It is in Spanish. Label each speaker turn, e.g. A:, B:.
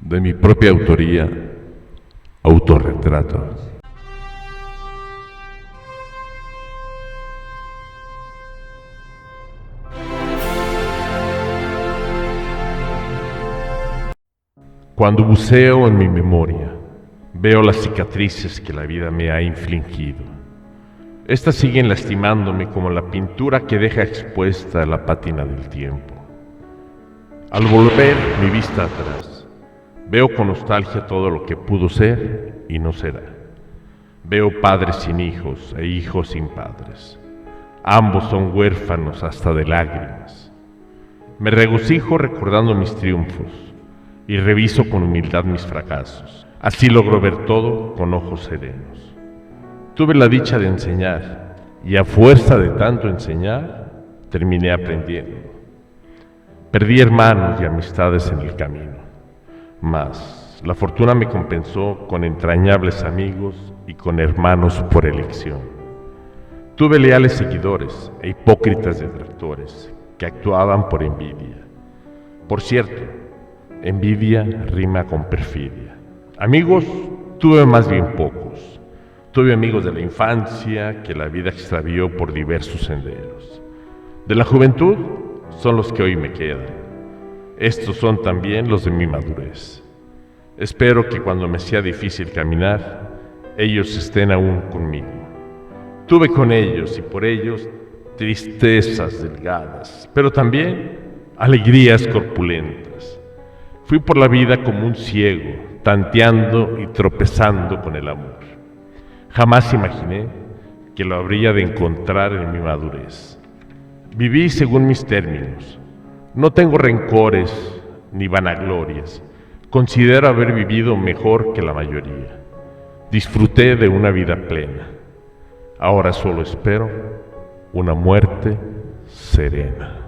A: De mi propia autoría, autorretrato. Cuando buceo en mi memoria, veo las cicatrices que la vida me ha infligido. Estas siguen lastimándome como la pintura que deja expuesta la pátina del tiempo. Al volver mi vista atrás, veo con nostalgia todo lo que pudo ser y no será. Veo padres sin hijos e hijos sin padres. Ambos son huérfanos hasta de lágrimas. Me regocijo recordando mis triunfos y reviso con humildad mis fracasos. Así logro ver todo con ojos serenos. Tuve la dicha de enseñar y a fuerza de tanto enseñar, terminé aprendiendo. Perdí hermanos y amistades en el camino, mas la fortuna me compensó con entrañables amigos y con hermanos por elección. Tuve leales seguidores e hipócritas detractores que actuaban por envidia. Por cierto, envidia rima con perfidia. Amigos tuve más bien pocos. Tuve amigos de la infancia que la vida extravió por diversos senderos. De la juventud son los que hoy me quedan. Estos son también los de mi madurez. Espero que cuando me sea difícil caminar, ellos estén aún conmigo. Tuve con ellos y por ellos tristezas delgadas, pero también alegrías corpulentas. Fui por la vida como un ciego, tanteando y tropezando con el amor. Jamás imaginé que lo habría de encontrar en mi madurez. Viví según mis términos. No tengo rencores ni vanaglorias. Considero haber vivido mejor que la mayoría. Disfruté de una vida plena. Ahora solo espero una muerte serena.